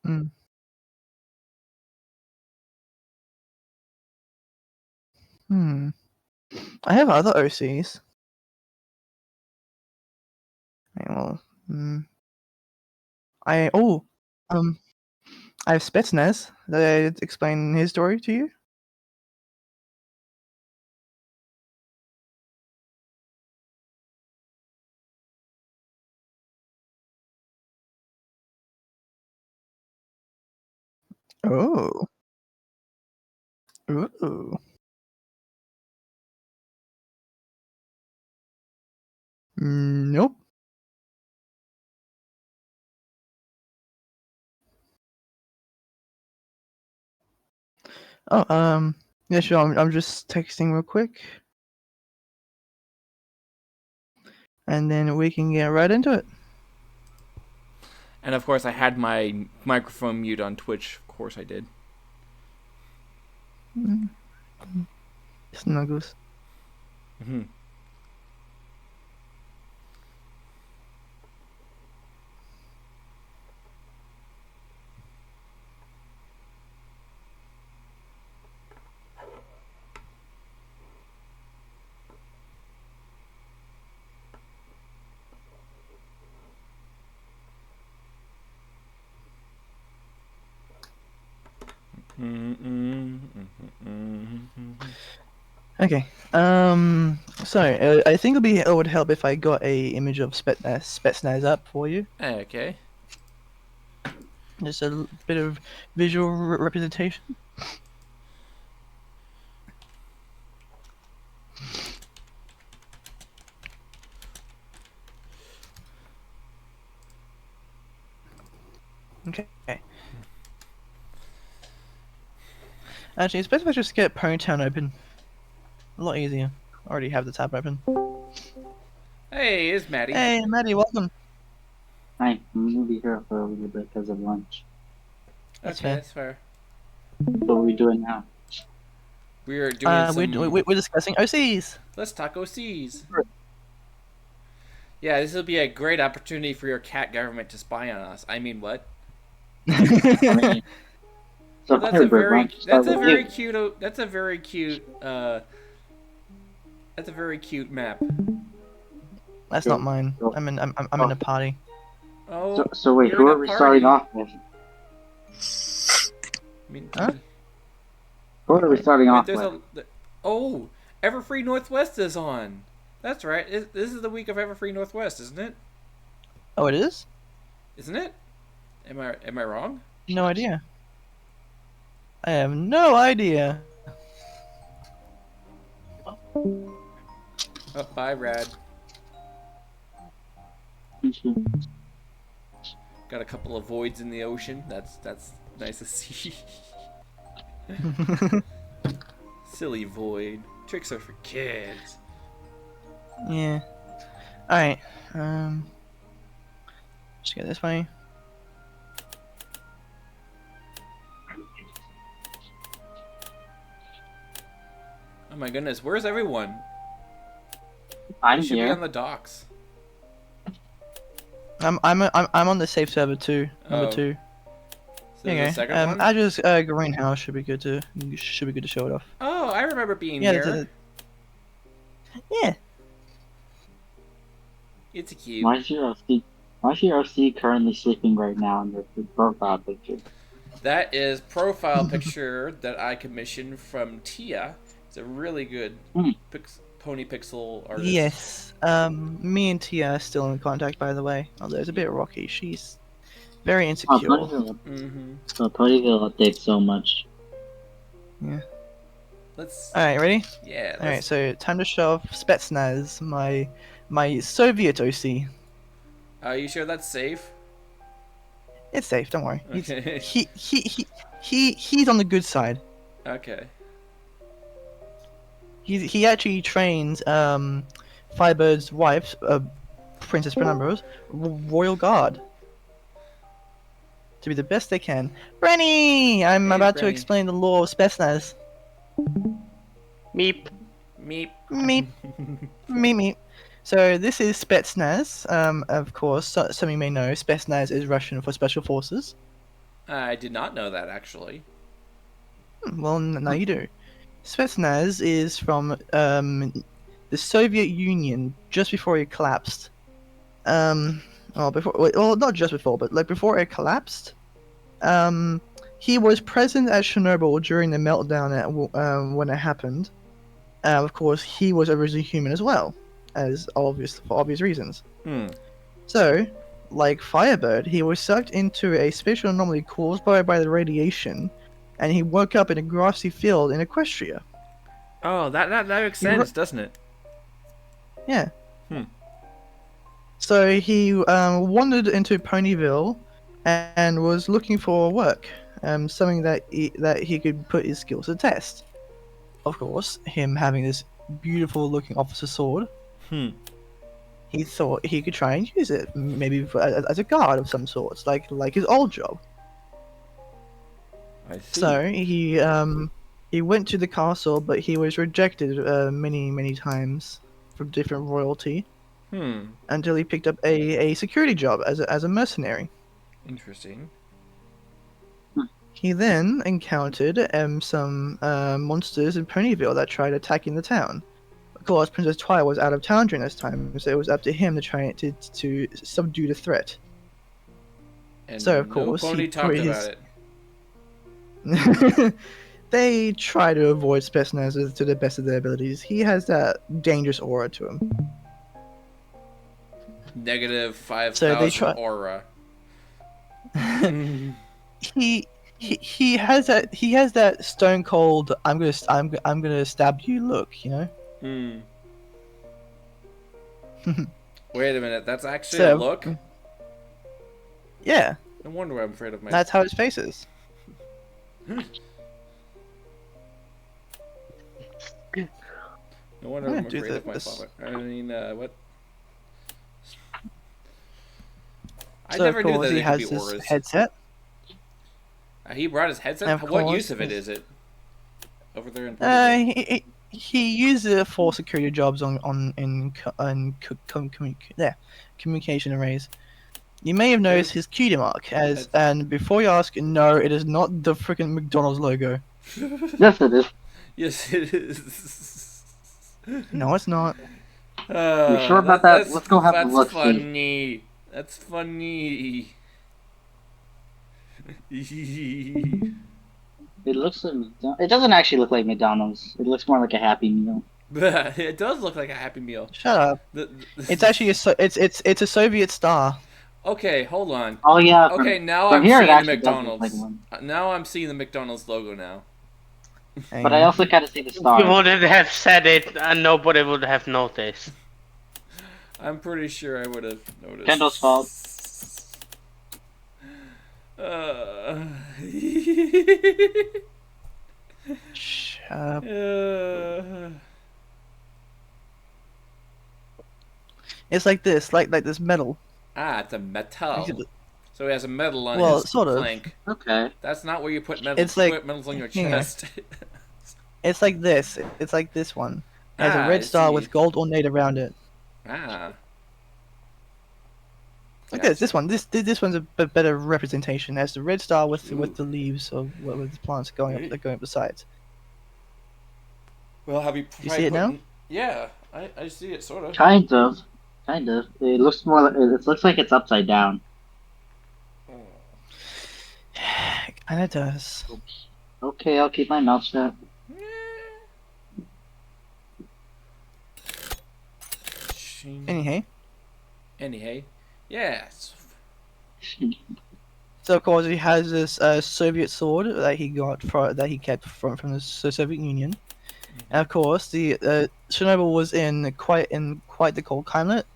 Mm. Hmm. I have other OCs. Okay, well, I oh, um, I have Spetsnaz. Did I explain his story to you? Oh. Ooh. Nope. Oh, yeah, sure. I'm just texting real quick, and then we can get right into it. And of course, I had my microphone mute on Twitch. Of course, I did. Snuggles. Mm-hmm. Okay. So I think it would help if I got a image of Spetsnaz up for you. Okay. Just a bit of visual representation. Okay. Actually, it's best if I just get Ponytown open. A lot easier. I already have the tab open. Hey, it's Maddie. Hey, Maddie, welcome. Hi, I'm gonna be here for a little bit because of lunch. That's Okay, fair. that's fair. What are we doing now? We are doing We're discussing OCs. Let's talk OCs. Yeah, this will be a great opportunity for your cat government to spy on us. I mean, what? I mean, so That's a Firebird, why very don't you start with you? cute. That's a very cute. That's a very cute map. That's Go, not mine. go. I'm in Oh. a party. Oh, So wait, you're who in are a we party. starting off with? Minty. Huh? Who are we Wait. starting Wait, off there's with? a. Oh, Everfree Northwest is on. That's right. This is the week of Everfree Northwest, isn't it? Oh, it is? Isn't it? Am I wrong? No idea. I have no idea. Oh, bye, Rad. Got a couple of voids in the ocean. That's nice to see. Silly void. Tricks are for kids. Yeah. Alright. Just get this way. Oh my goodness, where's everyone? I'm They should be on here. the docks. I'm on the safe server too. Number Oh, 2. so There there's a you second go. one. Azur's greenhouse should be good to show it off. Oh, I remember being Yeah, here. yeah. It's cute. Why is your OC currently sleeping right now in your profile picture? That is profile picture that I commissioned from Tia. It's a really good pony pixel artist. Yes. Me and Tia are still in contact, by the way. Although it's a bit rocky. She's very insecure. Ponyville updates so much. Yeah. Let's. Alright, ready? Yeah. Alright, so time to show off Spetsnaz, my Soviet OC. Are you sure that's safe? It's safe, don't worry. Okay. He's on the good side. Okay. He actually trains Firebird's wife, Princess Penumbra's royal guard to be the best they can. Brenny, I'm Hey, about to Brenny. explain the law of Spetsnaz. Meep. Meep. Meep. Meep meep. So this is Spetsnaz. Of course, some of you may know Spetsnaz is Russian for special forces. I did not know that actually. Well, now you do. Spetsnaz is from the Soviet Union just before it collapsed. Well, not just before, but like before it collapsed. He was present at Chernobyl during the meltdown when it happened. Of course, he was originally human as well, for obvious reasons. Hmm. So, like Firebird, he was sucked into a spatial anomaly caused by the radiation, and he woke up in a grassy field in Equestria. Oh, that makes He ru- sense, doesn't it? Yeah. Hmm. So he wandered into Ponyville and was looking for work, something that he could put his skills to test. Of course, him having this beautiful looking officer sword, Hmm. he thought he could try and use it, maybe as a guard of some sorts, like his old job. I see. So he went to the castle, but he was rejected many times from different royalty Hmm. until he picked up a security job as a mercenary. Interesting. He then encountered some monsters in Ponyville that tried attacking the town. Of course, Princess Twilight was out of town during this time, so it was up to him to try to subdue the threat. And So of no course he pony put talked about his. it. They try to avoid Spetsnaz to the best of their abilities. He has that dangerous aura to him. Negative So they 5,000 try. aura. He has that stone cold I'm gonna stab you look, you know. Hmm. Wait a minute, that's actually a So look? yeah, No wonder why I'm afraid of my... that's how his face is. No wonder I'm I'm gonna do afraid of my this. father. I mean, what? I So of never knew course that he it could be has this auras. headset. He brought his headset? And of What course, use of it is it? Over there in Ponyville. he uses it for security jobs communication arrays. You may have noticed his cutie mark and before you ask, no, it is not the freaking McDonald's logo. Yes, it is. Yes, it is. No, it's not. You sure about that? Let's go have a That's look. See. funny. That's funny. It looks like it doesn't actually look like McDonald's. It looks more like a Happy Meal. It does look like a Happy Meal. Shut up. It's actually it's a Soviet star. Okay, hold on. Oh yeah. Okay, now from I'm here it seeing the actually does look like McDonald's. one. Now I'm seeing the McDonald's logo now. But I also kind of see the star. You wouldn't have said it, and nobody would have noticed. I'm pretty sure I would have noticed. Kendall's fault. Shut up. It's like this, like this metal. It's a metal. So he has a medal on his sort of. flank. Okay. That's not where you put medals. It's You like- put medals on your yeah. chest. It's like this. It's like this one. It has a I red star see. with gold ornate around it. Ah. Like Gotcha. this one. This one's a better representation. It has the red star with the leaves of with the plants going up the sides. Well, have you? You see it now? Yeah, I see it sort of. Kind of. Kind of. It looks more. It looks like it's upside down. It kind of does. Okay, I'll keep my mouth shut. Anyhow, Yes. so of course he has this Soviet sword that he kept from the Soviet Union. And of course, the Chernobyl was in quite the cold climate,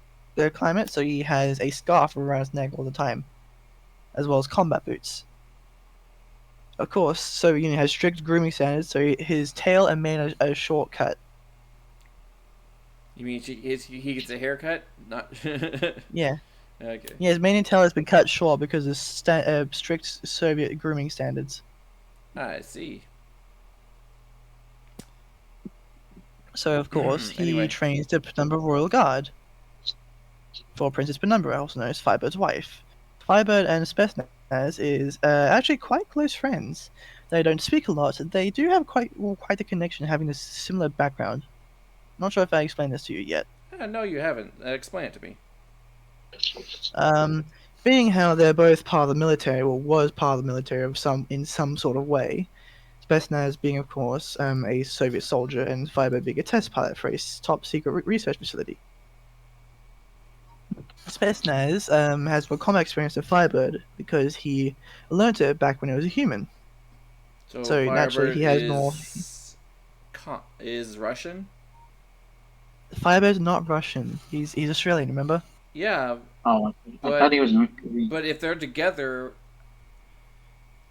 so he has a scarf around his neck all the time, as well as combat boots. Of course, Soviet Union has strict grooming standards, so his tail and mane are shortcut. You mean he gets a haircut? Not. Yeah. Okay. Yeah, his mane and tail has been cut short because of strict Soviet grooming standards. I see. So of course he Anyway. trains the Penumbra Royal Guard for Princess Penumbra, also known as Firebird's wife. Firebird and Spetsnaz is actually quite close friends. They don't speak a lot. They do have quite a connection, having a similar background. Not sure if I explained this to you yet. No, you haven't. Explain it to me. Um, Being how they're both part of the military, or was part of the military in some sort of way. Spetsnaz being, of course, a Soviet soldier, and Firebird being a test pilot for a top secret research facility. Spetsnaz has more combat experience than Firebird because he learned it back when he was a human. So So naturally, Firebird he has more. is Russian. Firebird's not Russian. He's Australian. Remember? Yeah, Oh, I but thought he was North Korean. but if they're together,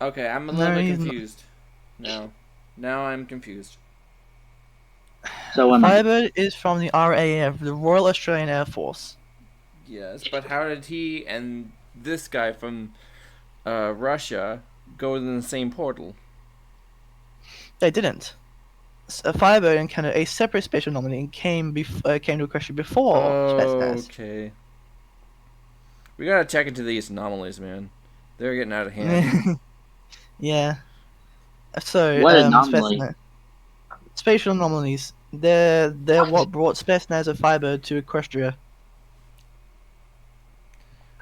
okay, I'm a little No, bit he's not. confused. Now I'm confused. So am I. Firebird is from the RAF, the Royal Australian Air Force. Yes, but how did he and this guy from Russia go in the same portal? They didn't. Firebird encountered a separate special anomaly and came to a question before Spetsnaz. Okay. We gotta check into these anomalies, man. They're getting out of hand. Yeah. So, What anomaly? spatial anomalies. They're what brought Spetsnaz and Firebird to Equestria.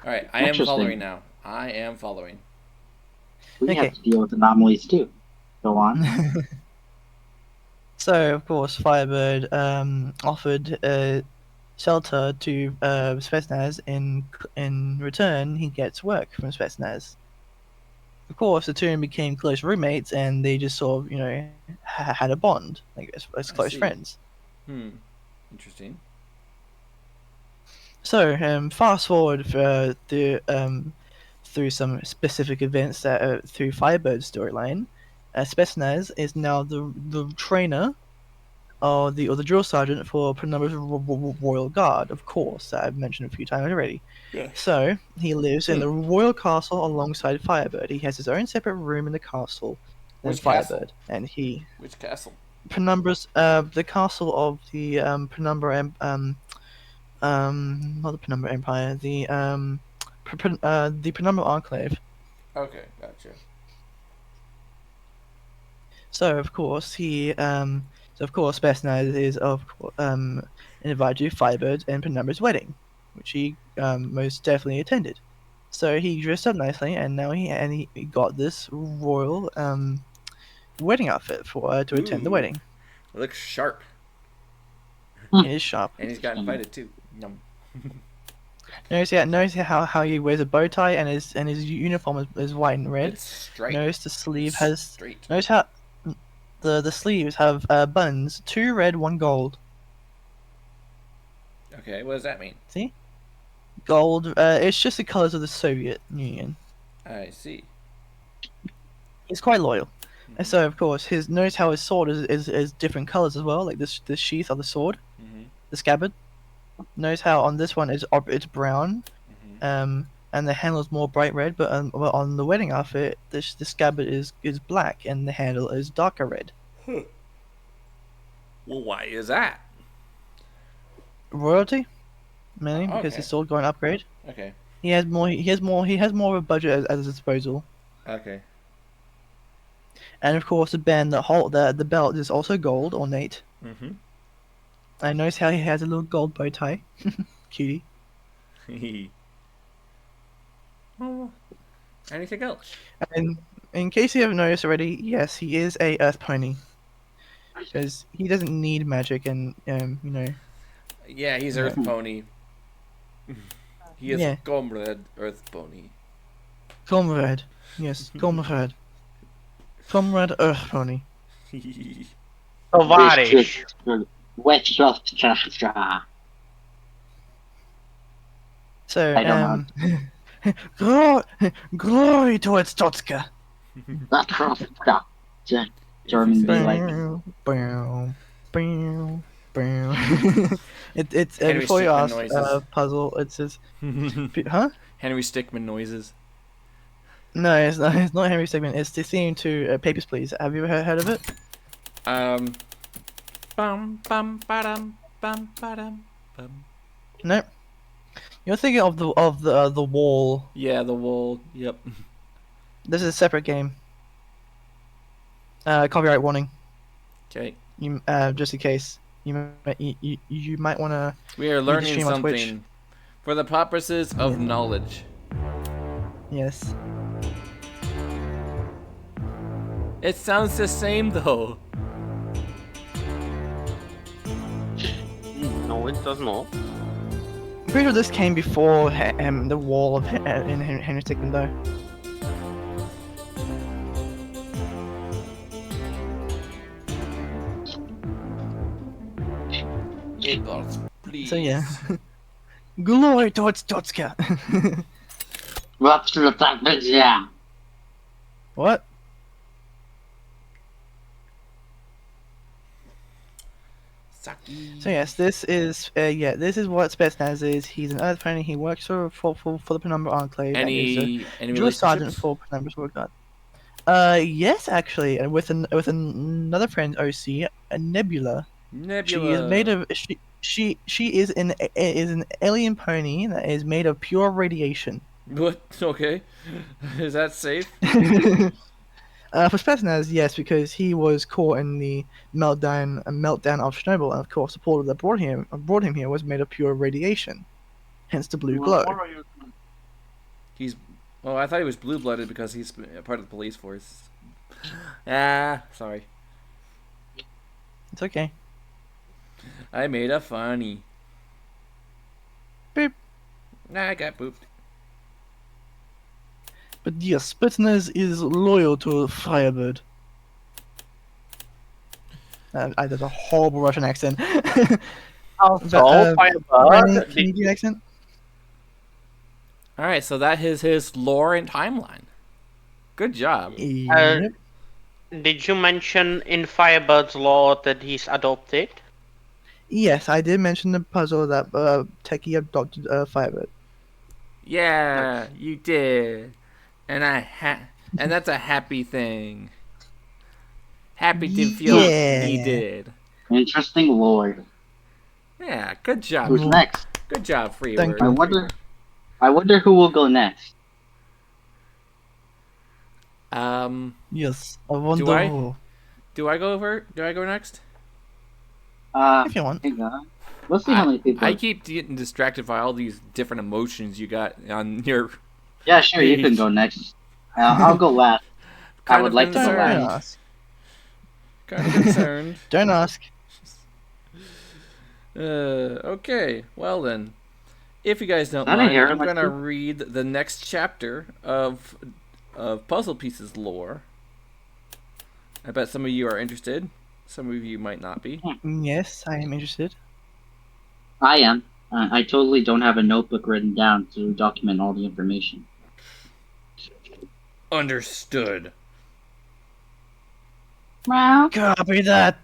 Alright, I am following Interesting. now. I am following. We Okay. have to deal with anomalies too. Go on. So, of course, Firebird offered shelter to Spetsnaz. In return, he gets work from Spetsnaz. Of course, the two became close roommates, and they just sort of, had a bond, like as I close see. friends. Interesting. So, fast forward through some specific events that through Firebird's storyline, Spetsnaz is now the trainer or the drill sergeant for Penumbra's Royal Guard, of course, that I've mentioned a few times already. Yeah. So he lives in the royal castle alongside Firebird. He has his own separate room in the castle than Which Firebird, castle? and he Which castle? Penumbra's the castle of the Penumbra not the Penumbra Empire, the Penumbra Enclave. Okay, gotcha. So of course Spetsnaz is invited to Firebird and Penumbra's wedding, which he most definitely attended. So he dressed up nicely, and now he got this royal wedding outfit for to attend the Ooh, wedding. it looks sharp. It is sharp. And he's got invited too. Yum. Notice how he wears a bow tie and his uniform is white and red. It's straight. Notice the sleeve has. Straight. Notice how the sleeves have buttons, 2 red, 1 gold. Okay, what does that mean? See, gold. It's just the colors of the Soviet Union. I see. He's quite loyal. And so of course notice how his sword is different colors as well, like the sheath of the sword, the scabbard. Notice how on this one it's brown, and the handle is more bright red, but on the wedding outfit, the scabbard is black and the handle is darker red. Well, why is that? Royalty, mainly because Okay. his sword got an upgrade. Okay. He has more of a budget at his disposal. Okay. And of course, the band that hold the belt is also gold ornate. I notice how he has a little gold bow tie. Cutie. Well, anything else? And in case you haven't noticed already, yes, he is a Earth pony. Because he doesn't need magic, and Yeah, he's Earth Pony. He is Yeah. Comrade Earth Pony. Comrade. Yes, comrade. Comrade Earth pony. Tovarish. So, I don't glory towards Totska. German be like, It's Henry before you Stickmin ask noises. puzzle, it says, huh? Henry Stickmin noises. No, it's not. It's not Henry Stickmin. It's the theme to Papers, Please. Have you heard of it? Bum bum ba-dum bum ba-dum bum. No. You're thinking of the wall. Yeah, the wall. Yep. This is a separate game. Copyright warning. Okay. You just in case you might want to We are read the learning stream on Twitch. something for the purposes of knowledge. Yes. It sounds the same though. No, it does not. I'm pretty sure this came before the wall of in Henry II though. Please. So yeah. Glory towards Totska. What's the fact that yeah? What? Saki. So yes, this is what Spetsnaz is. He's an Earth pony. He works for the Penumbra Enclave. and is a Any drill sergeant relationships? for Penumbra's War God. Yes, actually, and with another friend, OC, a Nebula. Nebula. She is made of she is an alien pony that is made of pure radiation. What? Okay. Is that safe? For Spetsnaz, yes, because he was caught in the meltdown of Chernobyl, and of course the portal that brought him here was made of pure radiation, hence the blue glow. He's. Oh, I thought he was blue-blooded because he's a part of the police force. Ah, sorry. It's okay. I made a funny. Beep. Nah, I got booped. But yes, Spetsnaz is loyal to Firebird. I did a horrible Russian accent. Also, Firebird. Canadian accent? Alright, so that is his lore and timeline. Good job. Yep. Did you mention in Firebird's lore that he's adopted? Yes, I did mention the puzzle that Techie adopted Firebird. Yeah, you did. And and that's a happy thing. Happy to feel Yeah. he did. Interesting lore. Yeah, good job. Who's next? Good job, Thank Freeword. I wonder who will go next. Yes, I wonder I? who. Do I go next? If you want. Hang on. Let's see how many people. I keep getting distracted by all these different emotions you got on your. Yeah, sure, you can go next. I'll go last. I would like to go Don't last. ask. Kind of concerned. Don't ask. Okay. Well then, if you guys don't Is that a mind, hair I'm on my gonna tooth? read the next chapter of Puzzle Pieces lore. I bet some of you are interested. Some of you might not be. Yes, I am interested. I am. I totally don't have a notebook written down to document all the information. Understood. Well, Copy that.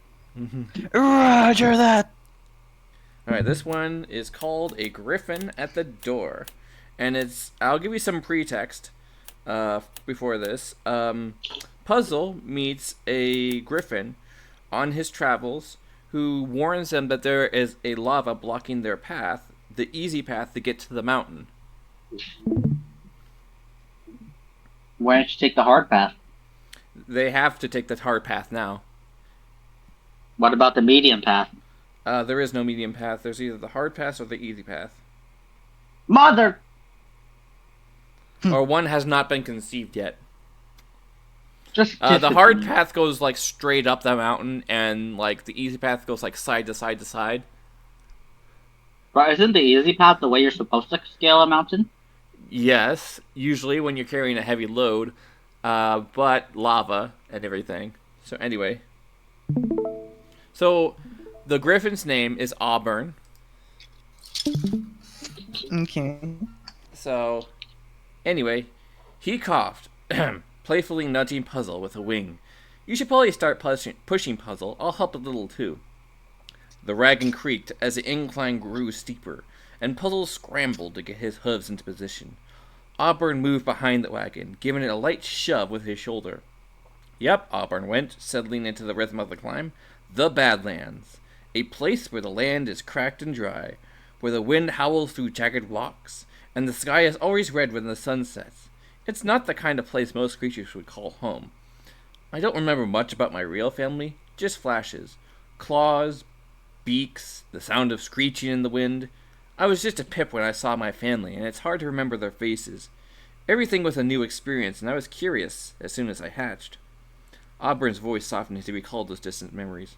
Roger that. Alright, this one is called A Griffin at the Door. And I'll give you some pretext before this. Puzzle meets a griffin on his travels who warns them that there is a lava blocking their path, the easy path to get to the mountain. why don't you take the hard path? They have to take the hard path now. What about the medium path? There is no medium path. There's either the hard path or the easy path. Mother! Or one has not been conceived yet. Just The hard path goes like straight up the mountain, and like the easy path goes like side to side to side. But isn't the easy path the way you're supposed to scale a mountain? Yes, usually when you're carrying a heavy load, but lava and everything. So anyway, so the griffin's name is Auburn. Okay. So anyway, he coughed, playfully nudging Puzzle with a wing. You should probably start pushing Puzzle. I'll help a little too. The wagon creaked as the incline grew steeper, and Puzzle scrambled to get his hooves into position. Auburn moved behind the wagon, giving it a light shove with his shoulder. Yep, Auburn went, settling into the rhythm of the climb. The Badlands. A place where the land is cracked and dry, where the wind howls through jagged rocks, and the sky is always red when the sun sets. It's not the kind of place most creatures would call home. I don't remember much about my real family, just flashes. Claws, beaks, the sound of screeching in the wind. I was just a pip when I saw my family, and it's hard to remember their faces. Everything was a new experience, and I was curious as soon as I hatched. Auburn's voice softened as he recalled those distant memories.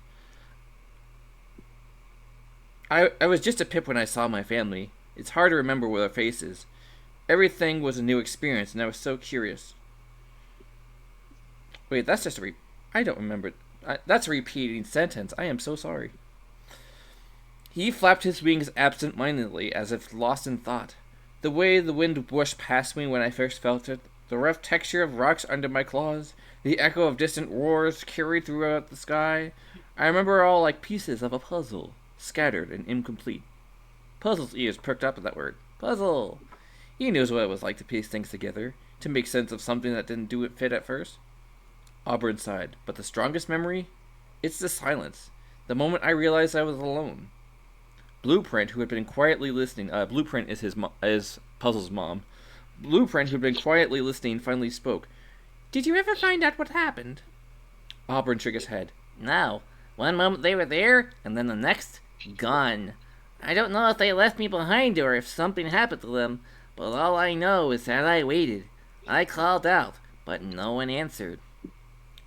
I was just a pip when I saw my family. It's hard to remember their faces. Everything was a new experience, and I was so curious. Wait, that's just I don't remember. That's a repeating sentence. I am so sorry. He flapped his wings absent-mindedly, as if lost in thought. The way the wind whooshed past me when I first felt it, the rough texture of rocks under my claws, the echo of distant roars carried throughout the sky, I remember all like pieces of a puzzle, scattered and incomplete. Puzzle's ears perked up at that word. Puzzle! He knows what it was like to piece things together, to make sense of something that didn't do it fit at first. Auburn sighed, but the strongest memory? It's the silence. The moment I realized I was alone. Blueprint, who had been quietly listening, Blueprint is Puzzle's mom. Blueprint, who had been quietly listening, finally spoke. Did you ever find out what happened? Auburn shook his head. No. One moment they were there, and then the next, gone. I don't know if they left me behind or if something happened to them, but all I know is that I waited. I called out, but no one answered.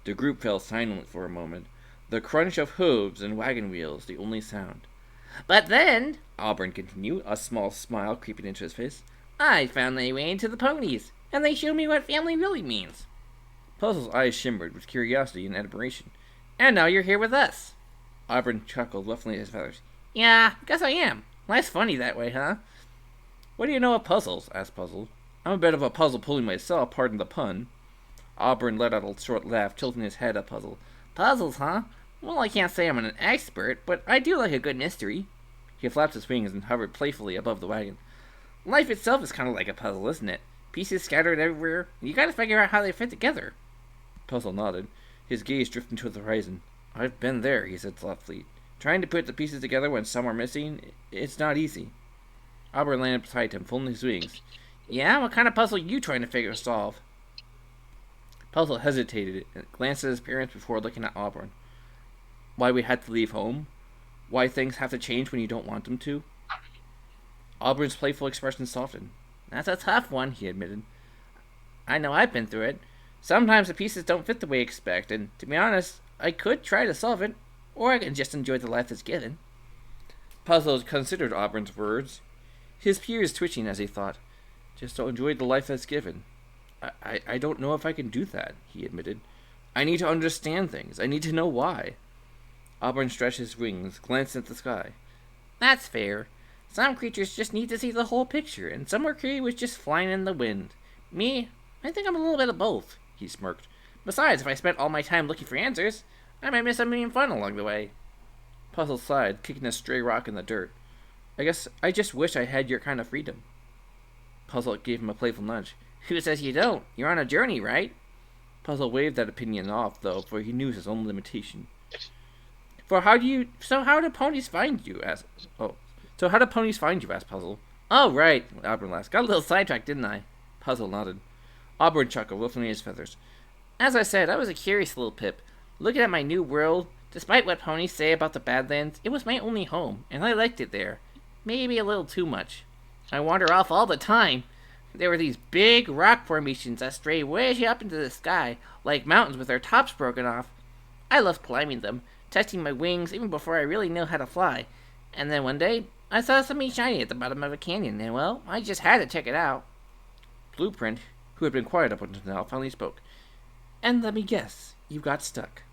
The group fell silent for a moment, the crunch of hooves and wagon wheels the only sound. But then, Auburn continued, a small smile creeping into his face, I found my way into the ponies, and they showed me what family really means. Puzzle's eyes shimmered with curiosity and admiration. And now you're here with us. Auburn chuckled, ruffling his feathers. Yeah, guess I am. Life's funny that way, huh? What do you know of puzzles? Asked Puzzle. I'm a bit of a puzzle pulling myself, pardon the pun. Auburn let out a short laugh, tilting his head at Puzzle. Puzzles, huh? Well, I can't say I'm an expert, but I do like a good mystery. He flapped his wings and hovered playfully above the wagon. Life itself is kind of like a puzzle, isn't it? Pieces scattered everywhere, and you gotta figure out how they fit together. Puzzle nodded, his gaze drifting toward the horizon. I've been there, he said softly. Trying to put the pieces together when some are missing, it's not easy. Auburn landed beside him, folding his wings. Yeah, what kind of puzzle are you trying to solve? Puzzle hesitated and glanced at his parents before looking at Auburn. Why we had to leave home? Why things have to change when you don't want them to? Auburn's playful expression softened. That's a tough one, he admitted. I know I've been through it. Sometimes the pieces don't fit the way you expect, and to be honest, I could try to solve it, or I can just enjoy the life that's given. Puzzle considered Auburn's words, his ears twitching as he thought. Just to enjoy the life that's given. I don't know if I can do that, he admitted. I need to understand things. I need to know why. Auburn stretched his wings, glanced at the sky. That's fair. Some creatures just need to see the whole picture, and some are created with just flying in the wind. Me, I think I'm a little bit of both, he smirked. Besides, if I spent all my time looking for answers, I might miss something fun along the way. Puzzle sighed, kicking a stray rock in the dirt. I guess I just wish I had your kind of freedom. Puzzle gave him a playful nudge. Who says you don't? You're on a journey, right? Puzzle waved that opinion off, though, for he knew his own limitation. So how do ponies find you? Asked Puzzle. Oh, right, Auburn laughed. Got a little sidetracked, didn't I? Puzzle nodded. Auburn chuckled, ruffling his feathers. As I said, I was a curious little pip. Looking at my new world, despite what ponies say about the Badlands, it was my only home, and I liked it there. Maybe a little too much. I wander off all the time. There were these big rock formations that stray way up into the sky, like mountains with their tops broken off. I loved climbing them, testing my wings even before I really knew how to fly. And then one day, I saw something shiny at the bottom of a canyon, and well, I just had to check it out. Blueprint, who had been quiet up until now, finally spoke. And let me guess, you got stuck.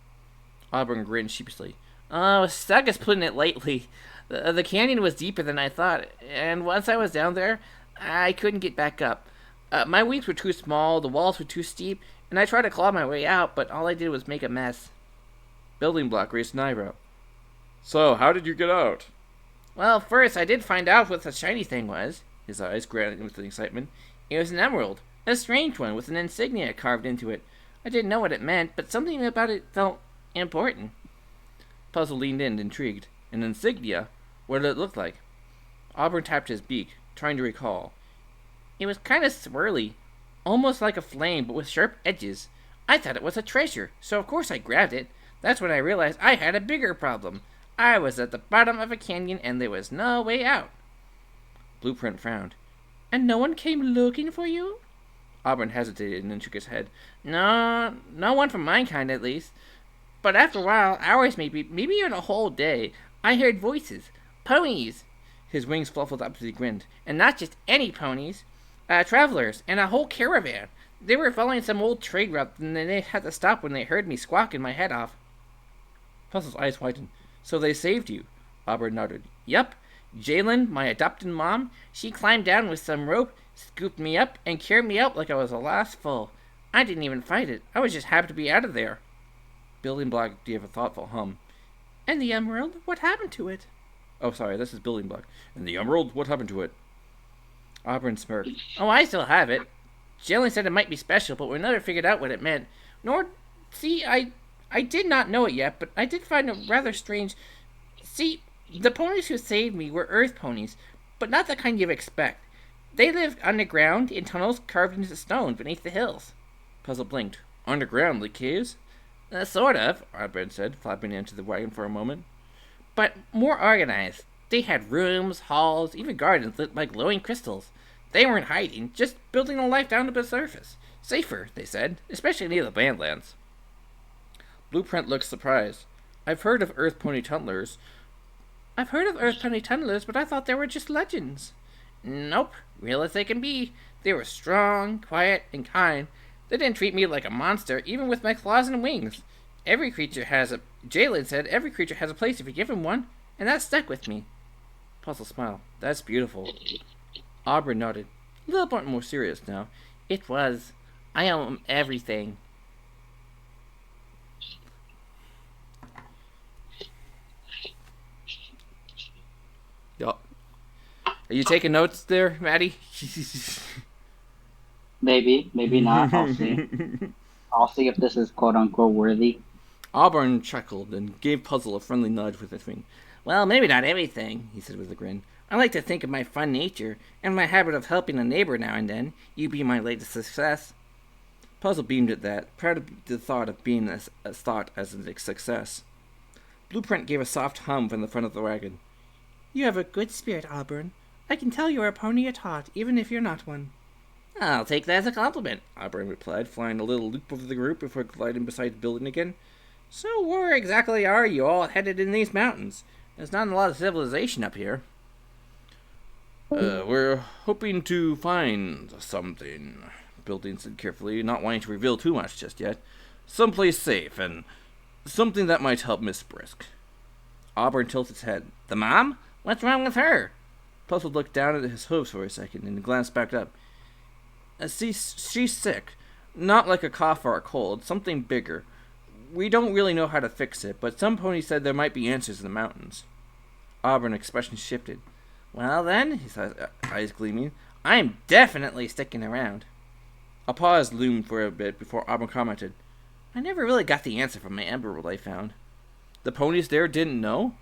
Auburn grinned sheepishly. Oh, stuck is putting it lightly. The canyon was deeper than I thought, and once I was down there, I couldn't get back up. My wings were too small, the walls were too steep, and I tried to claw my way out, but all I did was make a mess. Building Block raised an eyebrow. So, how did you get out? Well, first, I did find out what the shiny thing was. His eyes glowed with excitement. It was an emerald, a strange one with an insignia carved into it. I didn't know what it meant, but something about it felt important. Puzzle leaned in, intrigued. An insignia? What did it look like? Auburn tapped his beak, trying to recall. It was kind of swirly, almost like a flame, but with sharp edges. I thought it was a treasure, so of course I grabbed it. That's when I realized I had a bigger problem. I was at the bottom of a canyon and there was no way out. Blueprint frowned. And no one came looking for you? Auburn hesitated and then shook his head. No, no one from my kind at least. But after a while, hours maybe even a whole day, I heard voices. Ponies. His wings fluffled up as he grinned. And not just any ponies. Travelers, and a whole caravan. They were following some old trade route, and they had to stop when they heard me squawking my head off. Puzzle's eyes widened. So they saved you? Auburn nodded. Yup. Jalen, my adopted mom, she climbed down with some rope, scooped me up, and carried me out like I was a lost foal. I didn't even fight it. I was just happy to be out of there. Building Block gave a thoughtful hum. And the emerald? What happened to it? Oh, sorry, this is Building Block. And the emerald? What happened to it? Auburn smirked. Oh, I still have it. Jalen said it might be special, but we never figured out what it meant. I did not know it yet, but I did find it rather strange. See, the ponies who saved me were earth ponies, but not the kind you'd expect. They lived underground in tunnels carved into stone beneath the hills. Puzzle blinked. Underground, like caves? Sort of, Auburn said, flapping into the wagon for a moment. But more organized. They had rooms, halls, even gardens lit by glowing crystals. They weren't hiding, just building a life down to the surface. Safer, they said, especially near the Badlands. Blueprint looked surprised. I've heard of Earth Pony Tunnelers, but I thought they were just legends. Nope, real as they can be. They were strong, quiet, and kind. They didn't treat me like a monster, even with my claws and wings. Jalen said every creature has a place if you give him one, and that stuck with me. Puzzle smiled. That's beautiful. Auburn nodded. A little bit more serious now. It was. I owe him everything. Yup. Are you taking notes there, Maddie? Maybe not. I'll see. I'll see if this is quote unquote worthy. Auburn chuckled and gave Puzzle a friendly nudge with his wing. Well, maybe not everything, he said with a grin. I like to think of my fun nature and my habit of helping a neighbor now and then. You be my latest success. Puzzle beamed at that, proud of the thought of being as a success. Blueprint gave a soft hum from the front of the wagon. You have a good spirit, Auburn. I can tell you're a pony at heart, even if you're not one. I'll take that as a compliment, Auburn replied, flying a little loop over the group before gliding beside the building again. So where exactly are you all headed in these mountains? There's not a lot of civilization up here. We're hoping to find something, Building said carefully, not wanting to reveal too much just yet. Someplace safe, and something that might help Miss Brisk. Auburn tilted his head. The mom? What's wrong with her? Puzzle looked down at his hooves for a second and glanced back up. She's sick. Not like a cough or a cold, something bigger. We don't really know how to fix it, but some ponies said there might be answers in the mountains. Auburn's expression shifted. Well then, his eyes gleaming, I'm definitely sticking around. A pause loomed for a bit before Auburn commented, I never really got the answer from my emerald I found. The ponies there didn't know?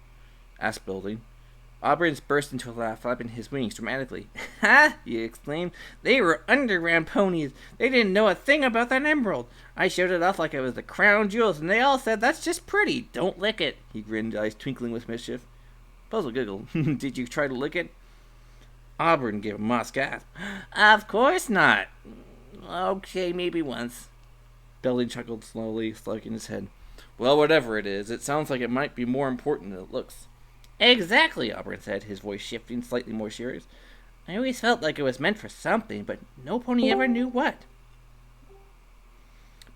Asked Building. Auburn burst into a laugh, flapping his wings dramatically. Ha! He exclaimed. They were underground ponies. They didn't know a thing about that emerald. I showed it off like it was the crown jewels, and they all said, that's just pretty. Don't lick it. He grinned, eyes twinkling with mischief. Puzzle giggled. Did you try to lick it? Auburn gave a moss gasp. Of course not. Okay, maybe once. Building chuckled slowly, stroking his head. Well, whatever it is, it sounds like it might be more important than it looks. Exactly, Auburn said, his voice shifting, slightly more serious. I always felt like it was meant for something, but no pony ever knew what.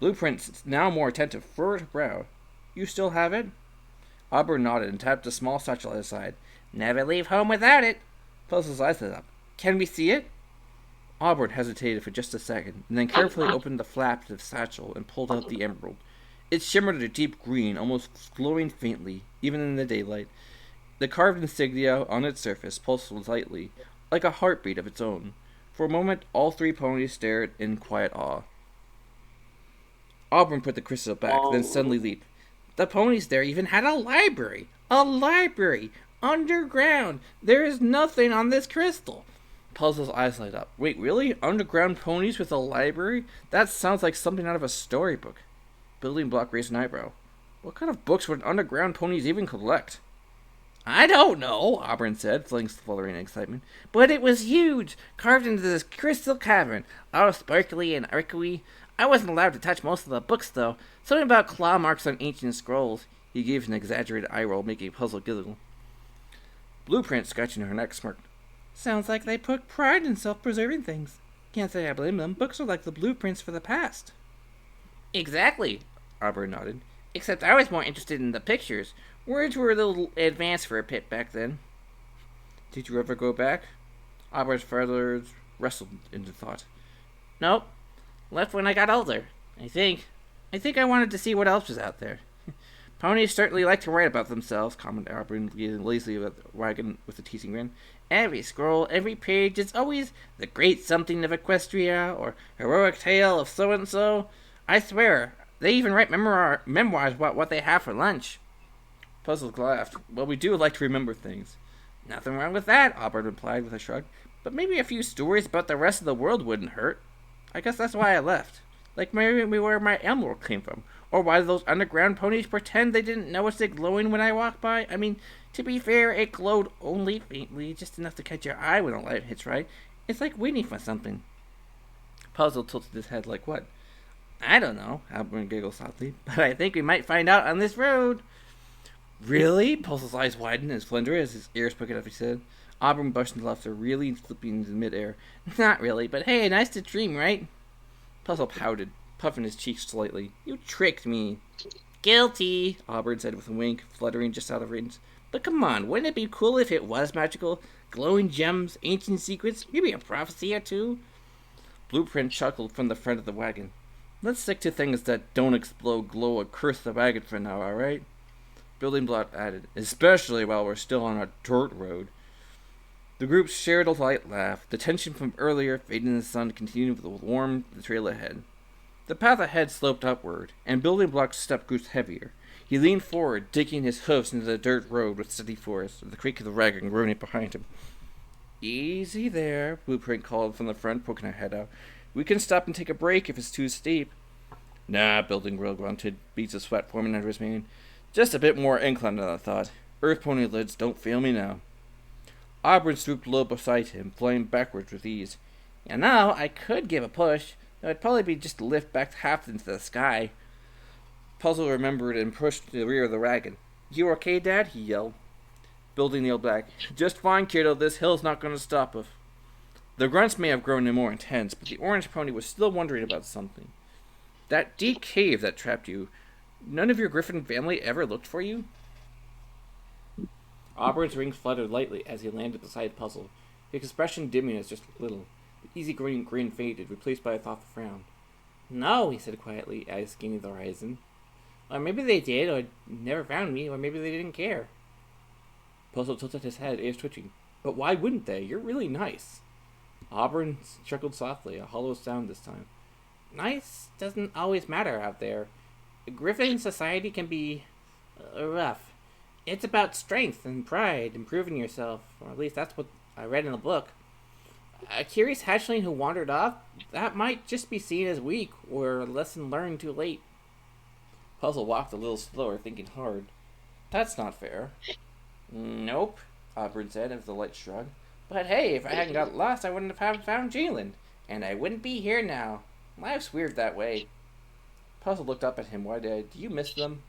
Blueprint's now more attentive, furrowed brow. You still have it? Auburn nodded and tapped a small satchel at his side. Never leave home without it. Puzzle's eyes lit up. Can we see it? Auburn hesitated for just a second, and then carefully opened the flap of the satchel and pulled out the emerald. It shimmered a deep green, almost glowing faintly, even in the daylight. The carved insignia on its surface pulsed lightly, like a heartbeat of its own. For a moment, all three ponies stared in quiet awe. Auburn put the crystal back, then suddenly leaped. The ponies there even had a library! A library! Underground! There is nothing on this crystal. Puzzle's eyes light up. Wait, really? Underground ponies with a library? That sounds like something out of a storybook. Building Block raised an eyebrow. What kind of books would underground ponies even collect? I don't know, Auburn said, fluttering in excitement. But it was huge, carved into this crystal cavern, all sparkly and archery. I wasn't allowed to touch most of the books, though. Something about claw marks on ancient scrolls. He gave an exaggerated eye roll, making Puzzle giggle. Blueprint, scratching her neck, smirked. Sounds like they put pride in self-preserving things. Can't say I blame them. Books are like the blueprints for the past. Exactly, Auburn nodded. Except I was more interested in the pictures. Words were a little advanced for a pit back then. Did you ever go back? Auburn's feathers wrestled into thought. Nope. Left when I got older. I think I wanted to see what else was out there. Ponies certainly like to write about themselves, commented Auburn, leaning lazily about the wagon with a teasing grin. Every scroll, every page, it's always the great something of Equestria, or heroic tale of so-and-so. I swear, they even write memoirs about what they have for lunch. Puzzle laughed. Well, we do like to remember things. Nothing wrong with that, Auburn replied with a shrug. But maybe a few stories about the rest of the world wouldn't hurt. I guess that's why I left. Like maybe where my emerald came from. Or why those underground ponies pretend they didn't notice it glowing when I walked by. I mean, to be fair, it glowed only faintly, just enough to catch your eye when the light hits right. It's like waiting for something. Puzzle tilted his head like what? I don't know, Auburn giggled softly, but I think we might find out on this road. Really? Puzzle's eyes widened and splendored as his ears pricked up, he said. Auburn burst into laughter, really flipping into midair. Not really, but hey, nice to dream, right? Puzzle pouted, puffing his cheeks slightly. You tricked me. Guilty, Auburn said with a wink, fluttering just out of range. But come on, wouldn't it be cool if it was magical? Glowing gems, ancient secrets, maybe a prophecy or two? Blueprint chuckled from the front of the wagon. Let's stick to things that don't explode, glow, or curse the wagon for now, alright? Building Block added, especially while we're still on a dirt road. The group shared a light laugh. The tension from earlier, fading in the sun, continued with the warm trail ahead. The path ahead sloped upward, and Building Block's step grew heavier. He leaned forward, digging his hoofs into the dirt road with steady force, the creak of the wagon groaning behind him. Easy there, Blueprint called from the front, poking her head out. We can stop and take a break if it's too steep. Nah, Building Block grunted, beads of sweat forming under his mane. Just a bit more incline than I thought. Earth pony lids don't fail me now. Auburn stooped low beside him, flying backwards with ease. And now I could give a push. It would probably be just to lift back half into the sky. Puzzle remembered and pushed to the rear of the wagon. You okay, Dad? He yelled. Building yelled back. Just fine, kiddo. This hill's not going to stop us. The grunts may have grown more intense, but the orange pony was still wondering about something. That deep cave that trapped you, none of your Griffin family ever looked for you? Auburn's ring fluttered lightly as he landed beside Puzzle, his expression dimming as just a little. The easy-going grin faded, replaced by a thoughtful frown. No, he said quietly, eyes scanning the horizon. Or maybe they did, or never found me, or maybe they didn't care. Puzzle tilted his head, ears twitching. But why wouldn't they? You're really nice. Auburn chuckled softly, a hollow sound this time. Nice doesn't always matter out there. Griffin society can be rough. It's about strength and pride, improving yourself, or at least that's what I read in the book. A curious hatchling who wandered off, that might just be seen as weak, or a lesson learned too late. Puzzle walked a little slower, thinking hard. That's not fair. Nope, Auburn said with a light shrug. But hey, if I hadn't got lost, I wouldn't have found Jalen, and I wouldn't be here now. Life's weird that way. Puzzle looked up at him wide-eyed. Do you miss them?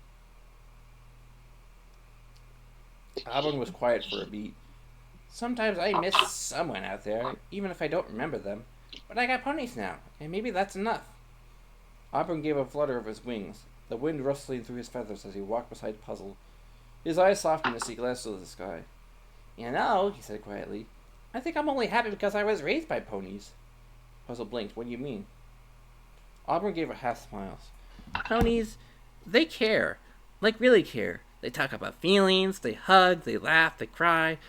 Auburn was quiet for a beat. Sometimes I miss someone out there, even if I don't remember them. But I got ponies now, and maybe that's enough. Auburn gave a flutter of his wings, the wind rustling through his feathers as he walked beside Puzzle. His eyes softened as he glanced at the sky. You know, he said quietly, I think I'm only happy because I was raised by ponies. Puzzle blinked. What do you mean? Auburn gave a half smile. Ponies, they care. Like, really care. They talk about feelings, they hug, they laugh, they cry.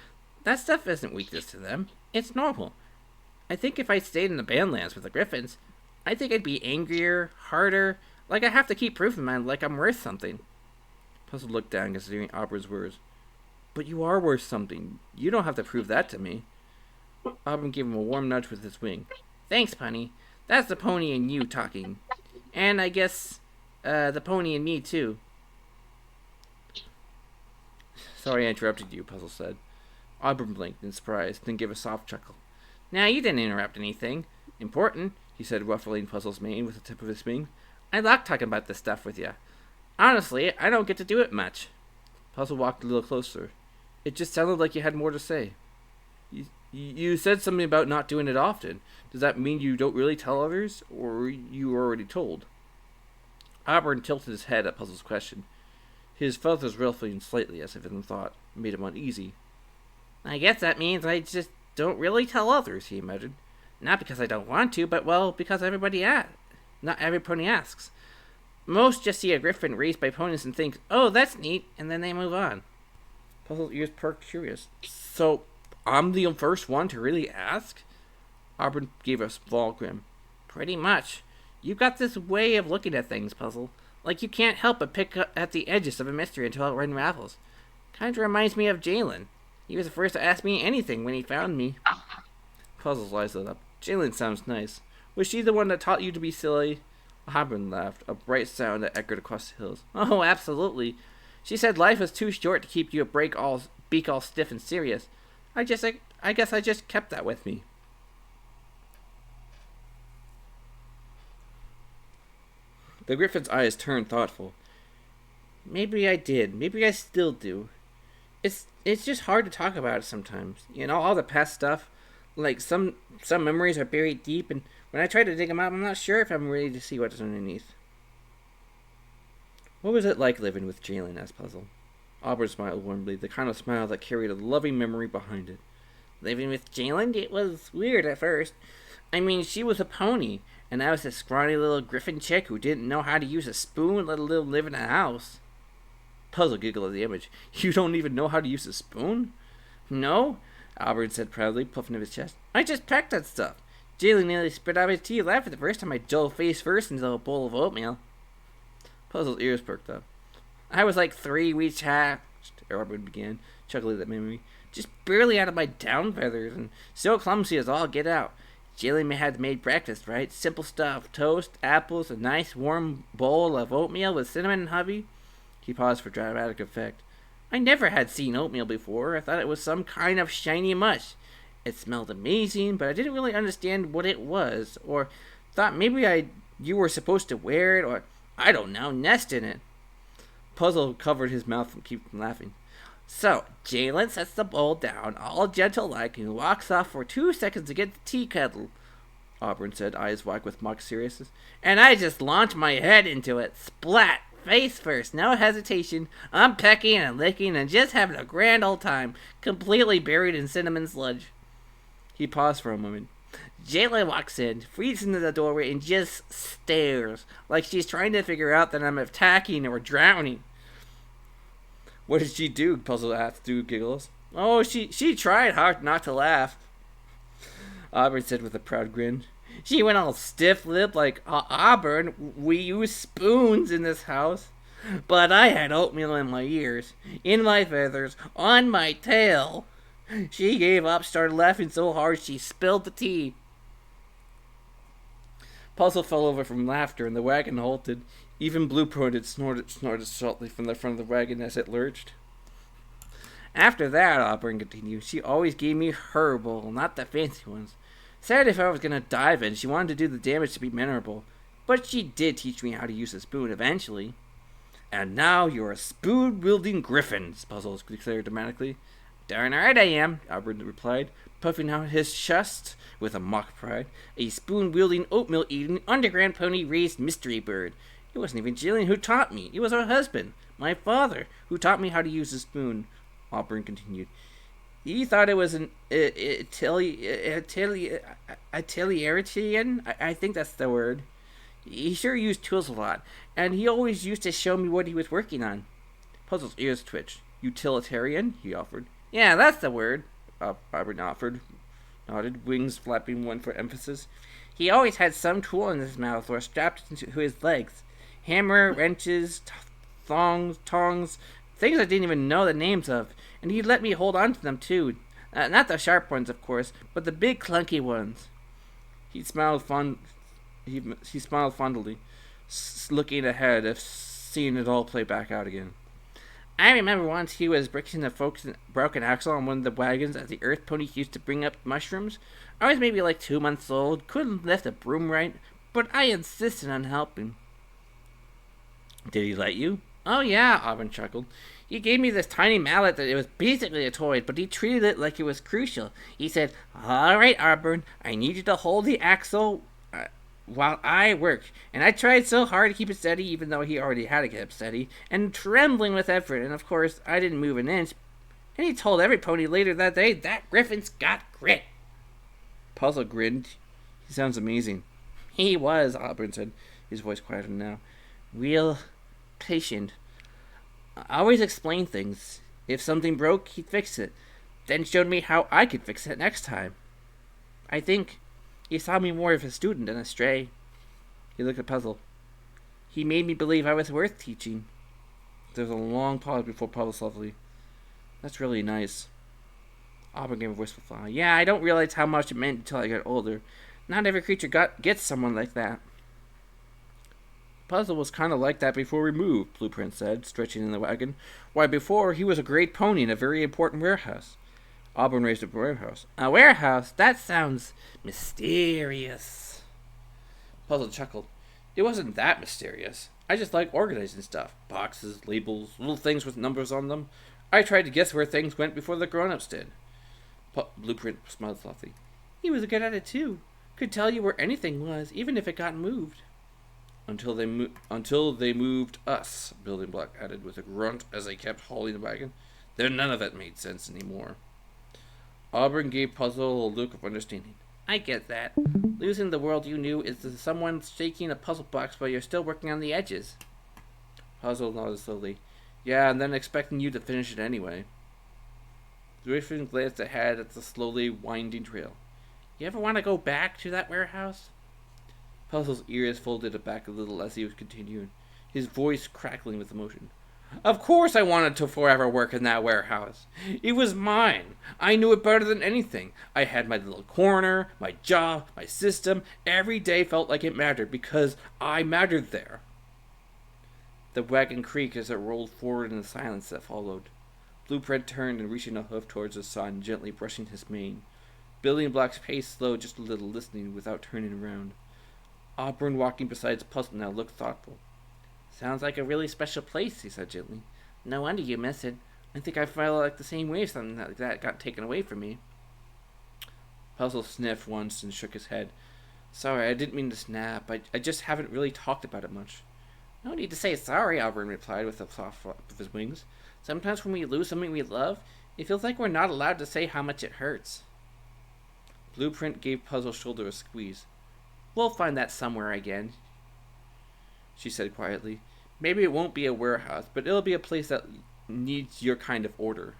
That stuff isn't weakness to them. It's normal. I think if I stayed in the Bandlands with the Griffins, I think I'd be angrier, harder, like I have to keep proving like I'm worth something. Puzzle looked down, considering Auburn's words. But you are worth something. You don't have to prove that to me. Auburn gave him a warm nudge with his wing. Thanks, Punny. That's the pony and you talking. And I guess, the pony and me, too. Sorry I interrupted you, Puzzle said. Auburn blinked in surprise, then gave a soft chuckle. Now, you didn't interrupt anything. Important, he said, ruffling Puzzle's mane with the tip of his wing. I like talking about this stuff with you. Honestly, I don't get to do it much. Puzzle walked a little closer. It just sounded like you had more to say. You said something about not doing it often. Does that mean you don't really tell others, or you were already told? Auburn tilted his head at Puzzle's question. His feathers ruffling slightly as if in thought made him uneasy. I guess that means I just don't really tell others, he muttered. Not because I don't want to, but, well, because not every pony asks. Most just see a griffin raised by ponies and think, oh, that's neat, and then they move on. Puzzle's ears perked curious. So, I'm the first one to really ask? Auburn gave a small grin. Pretty much. You've got this way of looking at things, Puzzle. Like you can't help but pick up at the edges of a mystery until it unravels. Kinda reminds me of Jalen. He was the first to ask me anything when he found me. Puzzle's eyes lit up. Jalen sounds nice. Was she the one that taught you to be silly? Auburn laughed, a bright sound that echoed across the hills. Oh, absolutely. She said life was too short to keep you a beak all stiff and serious. I guess I just kept that with me. The griffin's eyes turned thoughtful. Maybe I did. Maybe I still do. It's just hard to talk about it sometimes. You know, all the past stuff. Like, some memories are buried deep, and when I try to dig them out, I'm not sure if I'm ready to see what's underneath. What was it like living with Jalen? Asked Puzzle. Auburn smiled warmly, the kind of smile that carried a loving memory behind it. Living with Jalen? It was weird at first. I mean, she was a pony, and I was a scrawny little griffin chick who didn't know how to use a spoon, let alone live in a house. Puzzle giggled at the image. You don't even know how to use a spoon? No, Albert said proudly, puffing up his chest. I just packed that stuff. Jalen nearly spit out his tea laughing the first time I dove face first into a bowl of oatmeal. Puzzle's ears perked up. I was like 3 weeks hatched, Albert began, chuckling at that memory. Just barely out of my down feathers, and so clumsy as all get out. Jalen had made breakfast, right? Simple stuff. Toast, apples, a nice warm bowl of oatmeal with cinnamon and honey. He paused for dramatic effect. I never had seen oatmeal before. I thought it was some kind of shiny mush. It smelled amazing, but I didn't really understand what it was, or thought maybe you were supposed to wear it, or, I don't know, nest in it. Puzzle covered his mouth and kept from laughing. So, Jalen sets the bowl down, all gentle-like, and walks off for 2 seconds to get the tea kettle, Auburn said, eyes wide with mock seriousness. And I just launched my head into it. Splat! Face first, no hesitation. I'm pecking and licking and just having a grand old time, completely buried in cinnamon sludge. He paused for a moment. Jalen walks in, freezes into the doorway, and just stares, like she's trying to figure out that I'm attacking or drowning. What did she do? Puzzle asked through giggles. Oh, she tried hard not to laugh, Auburn said with a proud grin. She went all stiff-lipped like, Auburn, we use spoons in this house. But I had oatmeal in my ears, in my feathers, on my tail. She gave up, started laughing so hard she spilled the tea. Puzzle fell over from laughter, and the wagon halted. Even Blue Pointed snorted softly from the front of the wagon as it lurched. After that, Auburn continued, she always gave me her bowl, not the fancy ones. Said if I was going to dive in, she wanted to do the damage to be memorable. But she did teach me how to use a spoon eventually. And now you're a spoon-wielding griffin, Puzzle declared dramatically. Darn right I am, Auburn replied, puffing out his chest with a mock pride. A spoon-wielding, oatmeal-eating, underground pony-raised mystery bird. It wasn't even Jillian who taught me. It was her husband, my father, who taught me how to use a spoon, Auburn continued. He thought it was an utilitarian. I think that's the word. He sure used tools a lot, and he always used to show me what he was working on. Puzzle's ears twitched. Utilitarian? He offered. Yeah, that's the word, Auburn nodded, wings flapping one for emphasis. He always had some tool in his mouth or strapped into his legs. Hammer, wrenches, tongs, Things I didn't even know the names of, and he'd let me hold on to them too. Not the sharp ones, of course, but the big clunky ones. He smiled he smiled fondly, looking ahead, if seeing it all play back out again. I remember once he was fixing the broken axle on one of the wagons that the earth pony used to bring up mushrooms. I was maybe like 2 months old, couldn't lift a broom right, but I insisted on helping. Did he let you? Oh yeah, Auburn chuckled. He gave me this tiny mallet that it was basically a toy, but he treated it like it was crucial. He said, "Alright, Auburn, I need you to hold the axle while I work." And I tried so hard to keep it steady, even though he already had to get it steady, and trembling with effort, and of course, I didn't move an inch. And he told every pony later that day, "That Griffin's got grit." Puzzle grinned. He sounds amazing. He was, Auburn said, his voice quieter now. Real patient. I always explained things. If something broke, he'd fix it. Then showed me how I could fix it next time. I think he saw me more of a student than a stray. He looked at Puzzle. He made me believe I was worth teaching. There was a long pause before Puzzle softly. That's really nice. Auburn gave a wistful smile. Yeah, I don't realize how much it meant until I got older. Not every creature gets someone like that. Puzzle was kind of like that before we moved, Blueprint said, stretching in the wagon. Why, before, he was a great pony in a very important warehouse. Auburn raised a warehouse. A warehouse? That sounds mysterious. Puzzle chuckled. It wasn't that mysterious. I just like organizing stuff. Boxes, labels, little things with numbers on them. I tried to guess where things went before the grown-ups did. Blueprint smiled softly. He was good at it, too. Could tell you where anything was, even if it got moved. Until they moved us, Building Block added with a grunt as they kept hauling the wagon. Then none of it made sense anymore. Auburn gave Puzzle a look of understanding. I get that. Losing the world you knew is someone shaking a puzzle box while you're still working on the edges. Puzzle nodded slowly. Yeah, and then expecting you to finish it anyway. Griffin glanced ahead at the slowly winding trail. You ever want to go back to that warehouse? Puzzle's ears folded back a little as he was continuing, his voice crackling with emotion. Of course I wanted to forever work in that warehouse. It was mine. I knew it better than anything. I had my little corner, my job, my system. Every day felt like it mattered because I mattered there. The wagon creaked as it rolled forward in the silence that followed. Blueprint turned and reaching a hoof towards the sun, gently brushing his mane. Building Block's pace slowed just a little, listening without turning around. Auburn, walking beside Puzzle now, looked thoughtful. Sounds like a really special place, he said gently. No wonder you miss it. I think I felt like the same way if something like that got taken away from me. Puzzle sniffed once and shook his head. Sorry, I didn't mean to snap. I just haven't really talked about it much. No need to say sorry, Auburn replied with a soft flap of his wings. Sometimes when we lose something we love, it feels like we're not allowed to say how much it hurts. Blueprint gave Puzzle's shoulder a squeeze. We'll find that somewhere again, she said quietly. Maybe it won't be a warehouse, but it'll be a place that needs your kind of order.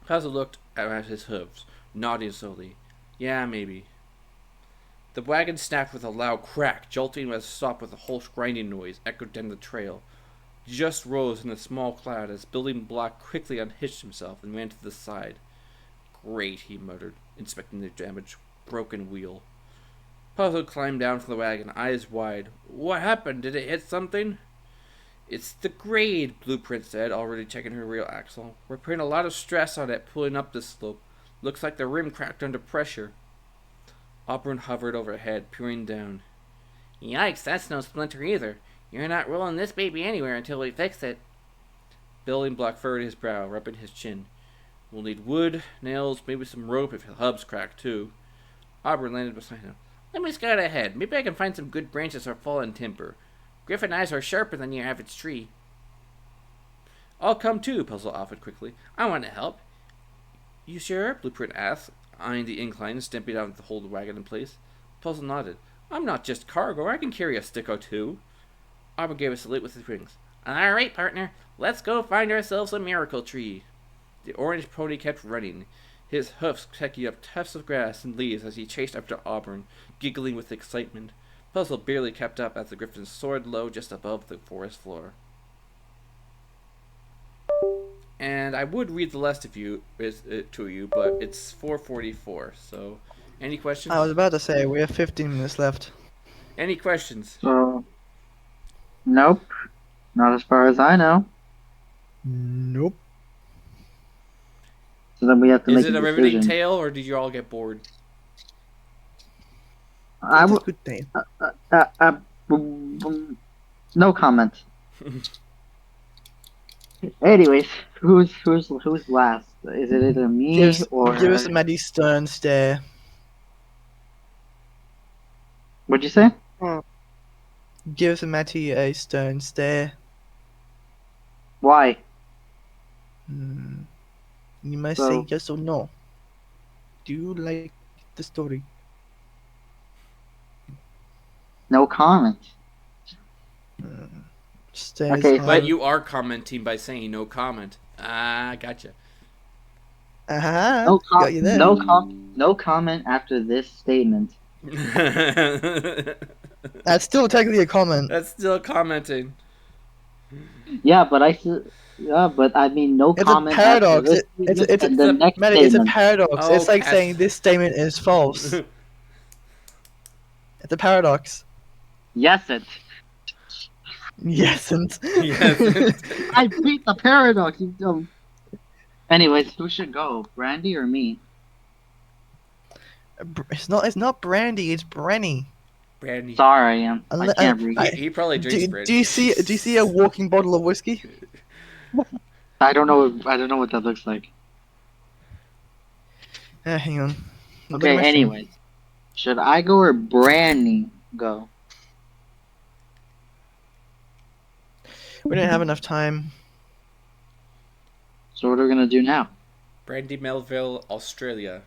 Puzzle looked at his hooves, nodding slowly. Yeah, maybe. The wagon snapped with a loud crack, jolting as it stopped with a harsh grinding noise echoed down the trail. Just rose in a small cloud as Building Block quickly unhitched himself and ran to the side. Great, he muttered, inspecting the damaged, broken wheel. Puzzle climbed down from the wagon, eyes wide. What happened? Did it hit something? It's the grade, Blueprint said, already checking her rear axle. We're putting a lot of stress on it pulling up this slope. Looks like the rim cracked under pressure. Auburn hovered overhead, peering down. Yikes, that's no splinter either. You're not rolling this baby anywhere until we fix it. Building Block furrowed his brow, rubbing his chin. We'll need wood, nails, maybe some rope if the hub's cracked too. Auburn landed beside him. Let me scout ahead. Maybe I can find some good branches or fallen timber. Griffin eyes are sharper than your average tree. I'll come too, Puzzle offered quickly. I want to help. You sure? Blueprint asked, eyeing the incline and stamping out to hold the wagon in place. Puzzle nodded. I'm not just cargo. I can carry a stick or two. Auburn gave a salute with his wings. All right, partner. Let's go find ourselves a miracle tree. The orange pony kept running, his hoofs pecking up tufts of grass and leaves as he chased after Auburn, giggling with excitement. Puzzle barely kept up as the griffin soared low just above the forest floor. And I would read the list to you, but it's 4:44. So, any questions? I was about to say we have 15 minutes left. Any questions? So, nope. Not as far as I know. Nope. So then we have to Is make it a a riveting decision. tale, or did you all get bored? I It's a will. good name. No comment. Anyways, who's last? Is it either me or Give us a Maddie Stern stare. what'd you say? Give us a Matty a stern stare. Why? Hmm. You must So- say yes or no. Do you like the story? No comment. Stares Okay, hard. But you are commenting by saying no comment. Ah, gotcha. No Got you there. no comment after this statement. That's still technically a comment. That's still commenting. Yeah, but I mean no It's a comment after paradox. this It's statement and the a- next Maddie, it's a statement. paradox. Oh, It's like Cass. saying this statement is false. It's a paradox. Yes, it. Yes, and Yes. I beat the paradox. You dumb. Anyways, who should go? Brandy or me? It's not Brandy. It's Brenny. Brandy. Sorry, I Unle- can't read. He probably drinks Do brandy. you see a walking bottle of whiskey? I don't know. I don't know what that looks like. Hang on. Look at Okay. my phone. Anyways, should I go or Brandy go? We don't have enough time. So what are we gonna do now? Brandy Melville, Australia.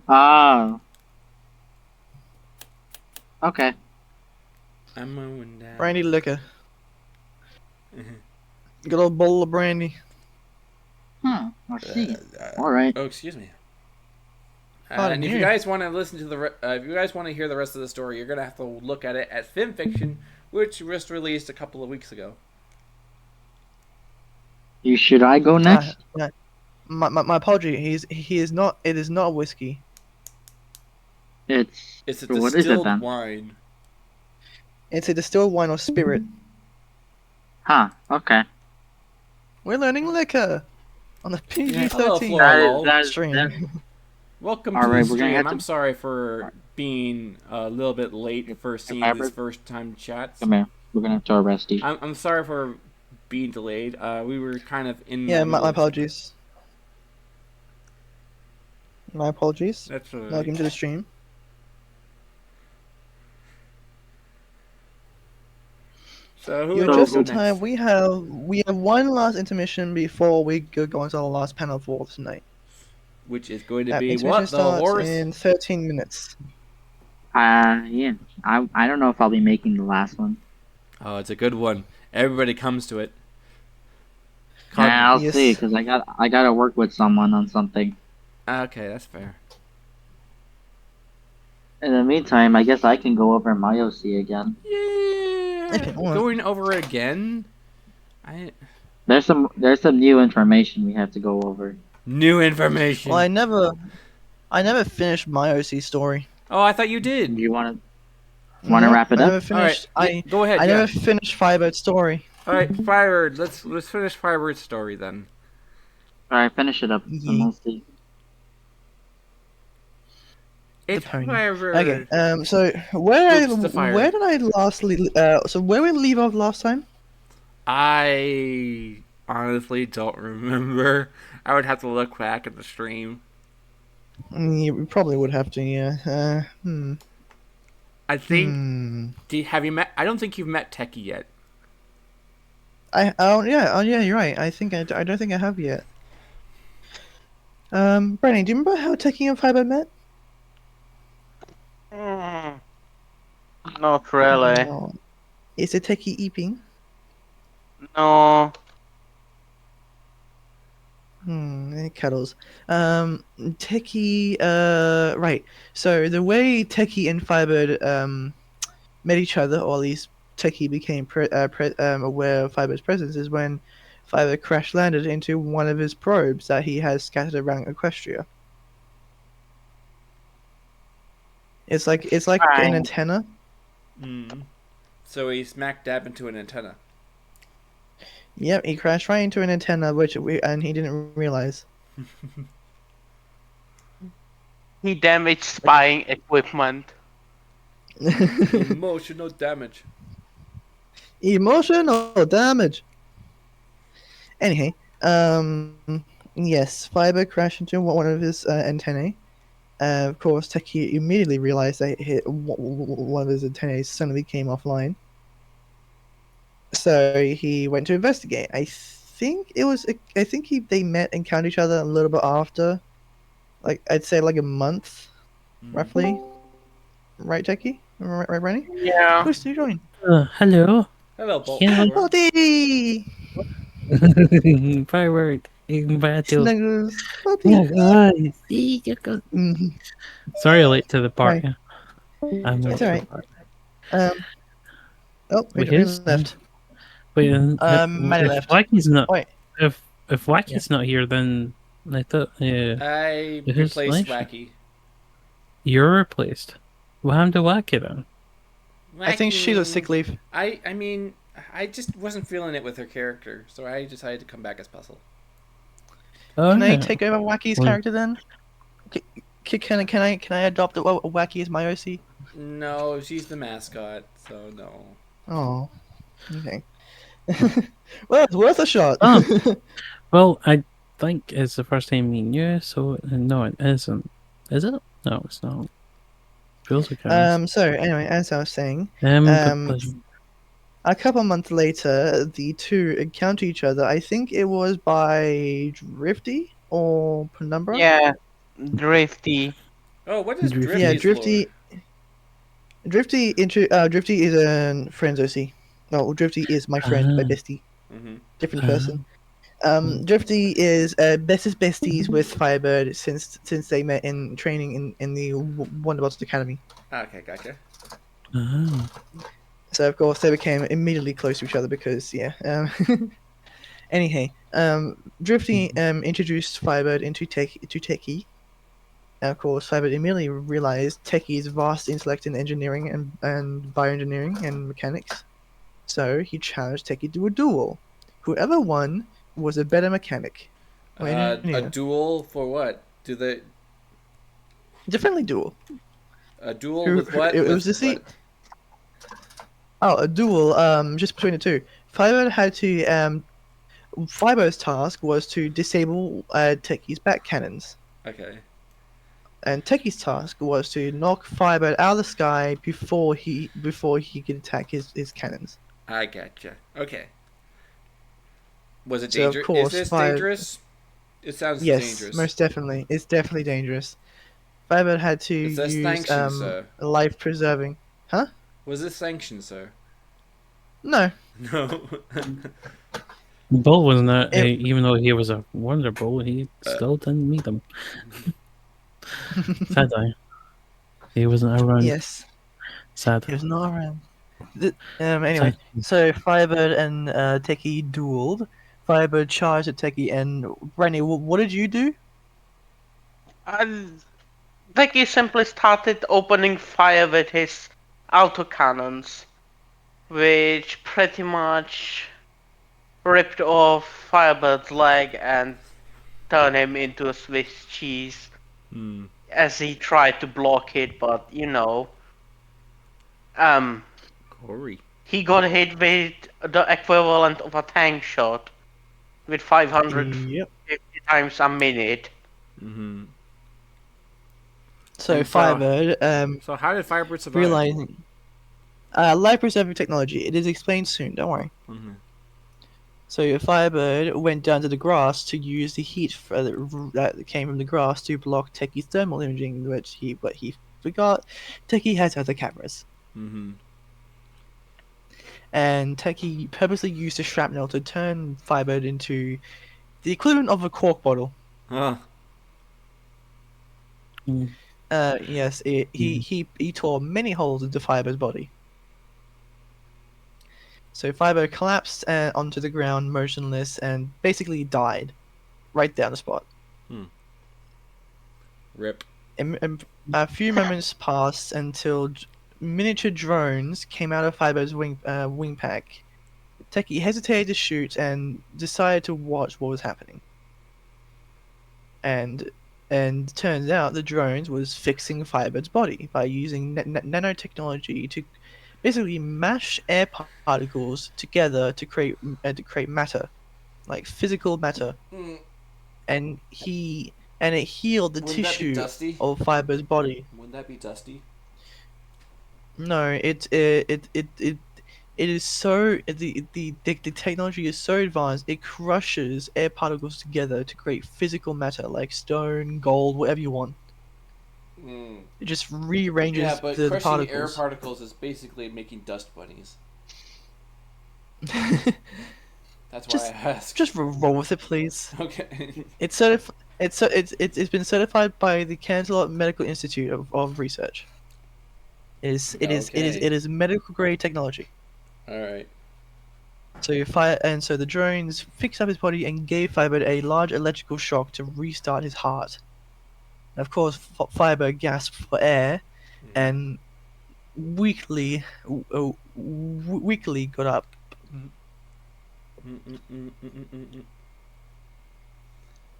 Ah. Okay. I'm moving down. Brandy liquor. Mhm. Good old bottle of brandy. I see. All right. Oh, excuse me. Pardon And if you me. guys want to listen to if you guys want to hear the rest of the story, you're gonna have to look at it at FinFiction, which was released a couple of weeks ago. Should I go next? Yeah. My apology. He is not. It is not whiskey. It's. It's a What is it distilled then? wine. It's a distilled wine or spirit. Huh. Okay. We're learning liquor on the Hello, PG-13 Flora. That is stream. Welcome All to right, the we're gonna stream. have to- I'm sorry for being a little bit late for seeing Robert? this first time chats. Come here. We're gonna have to arrest you. I'm sorry for being delayed. We were kind of in. Yeah, the middle my of- apologies. My apologies. That's all right. Welcome to the stream. So who You're would just go in next? time. We have one last intermission before we go into the last panel for tonight. Which is going to That be intermission what? The starts horse? in 13 minutes. Yeah. I don't know if I'll be making the last one. Oh, it's a good one. Everybody comes to it. Yeah, I'll Yes. see, because I gotta work with someone on something. Okay, that's fair. In the meantime, I guess I can go over my OC again. Yeah. If you want. Going over again? There's some new information we have to go over. New information. Well, I never finished my OC story. Oh, I thought you did. Do you want to No, wrap it I up? never finished. All right, go ahead. I yeah. never finished Firebird's story. All right, Firebird. Let's finish Firebird's story then. All right, finish it up, and we'll see. It's pony. Firebird. Okay. So where Oops, the fire. where did I lastly? So where we leave off last time? I honestly don't remember. I would have to look back at the stream. You probably would have to. Yeah. I think. Have you met? I don't think you've met Techie yet. Oh yeah. You're right. I don't think I have yet. Brennan, do you remember how Techie and Firebird met? Not really. No. Is it Techie eating? No. Cuddles. Techie, right. So the way Techie and Firebird met each other, or at least Techie became aware of Firebird's presence, is when Firebird crash landed into one of his probes that he has scattered around Equestria. It's like an Fine. antenna. So he smack dab into an antenna. Yep, he crashed right into an antenna, and he didn't realize. He damaged spying equipment. Emotional damage. Emotional damage. Anyhow, yes, Firebird crashed into one of his antennae. Of course, Techie immediately realized that one of his antennae suddenly came offline. So he went to investigate. I think they met and encountered each other a little bit after, like I'd say like a month, roughly. Right, Techie? Right, Brandy? Yeah. Who's still joining? Hello. Hello, Bolt Yeah. Thor. Oh, Dee! Firework. Battle. Snuggles. Oh, Yeah, Dee! guys. Mhm. Sorry, late to the Right. party. I'm late It's to the alright. party. Oh, Wait, who who's left? wait? Maddie If left. Wacky's not, Wait. if Wacky's not here, then I thought, I who's replaced left? Wacky. You're replaced. What happened to Wacky then? I think she's a sick leave. I mean, I just wasn't feeling it with her character, so I decided to come back as Puzzle. Oh, Can I yeah. take over Wacky's Well- character then? Can I adopt Wacky as my OC? No, she's the mascot, so no. Oh, okay. Well, it's worth a shot. Oh. Well, I think it's the first time meeting you, so no, it isn't. Is it? No, it's not. Feels like it is. So anyway, as I was saying, Good pleasure. a couple months later, the two encounter each other. I think it was by Drifty or Penumbra. Yeah. Drifty. Oh, what is Drifty. Yeah, Drifty's Drifty is a friend's OC. No, Drifty is my friend, my bestie, lore? Mm-hmm. different person. Drifty is bestest besties with Firebird since they met in training in the Wonderbots Academy. Okay, gotcha. Ah. So of course they became immediately close to each other because yeah. Anyhow, Drifty introduced Firebird to Techie. And of course, Firebird immediately realized Techie's vast intellect in engineering and bioengineering and mechanics. So he challenged Techie to a duel. Whoever won was a better mechanic. Or A engineer. duel for what? Differently duel. A duel with what? It with was the what? Oh, a duel. Just between the two. Firebird had to. Firebird's task was to disable Techie's back cannons, Okay. and Techie's task was to knock Firebird out of the sky before he could attack his cannons. I gotcha. Okay. Was it So, of dangerous? course, Is this Fire- dangerous? It sounds Yes, dangerous. most definitely. It's definitely dangerous. Firebird had to Is this use sanctioned, sir? life preserving. Huh? Was this sanctioned, sir? No. No. Bull was not, It- even though he was a Wonder Bull, he still didn't meet him. Sad eye. He wasn't around. Yes, Sad. he was not around. Anyway, Sad. so Firebird and Techie dueled. Firebird charged at Techie, and Brandy, what did you do? Techie simply started opening fire with his autocannons, which pretty much ripped off Firebird's leg and turned him into a Swiss cheese as he tried to block it, but Gory. he got hit with the equivalent of a tank shot with 550 Yep. times a minute. Mm-hmm. So And so- Firebird, So how did Firebird survive? realizing life preserving technology. It is explained soon. Don't worry. Mm-hmm. So Firebird went down to the grass to use the heat that came from the grass to block Techie's thermal imaging, but he forgot. Techie has other cameras, Mm-hmm. and Techie purposely used the shrapnel to turn Firebird into the equivalent of a cork bottle. Huh. Mm. Yes, he tore many holes into Firebird's body. So Firebird collapsed onto the ground, motionless, and basically died right there on the spot. Rip. A few moments passed until miniature drones came out of Firebird's wing pack. Techie hesitated to shoot and decided to watch what was happening. And turns out the drones was fixing Firebird's body by using nanotechnology to basically mash air particles together to create matter, like physical matter. And it healed the Wouldn't that be tissue dusty? of Firebird's body. Wouldn't that be dusty? No, it is so the technology is so advanced it crushes air particles together to create physical matter like stone, gold, whatever you want. It just rearranges Yeah, but the crushing air particles. particles is basically making dust bunnies. That's why I asked. Just roll with it, please. Okay. It's been certified by the Canterlot Medical Institute of Research. It is medical grade technology. All right. So the drones fixed up his body and gave Firebird a large electrical shock to restart his heart. And of course, Firebird gasped for air, and weakly got up.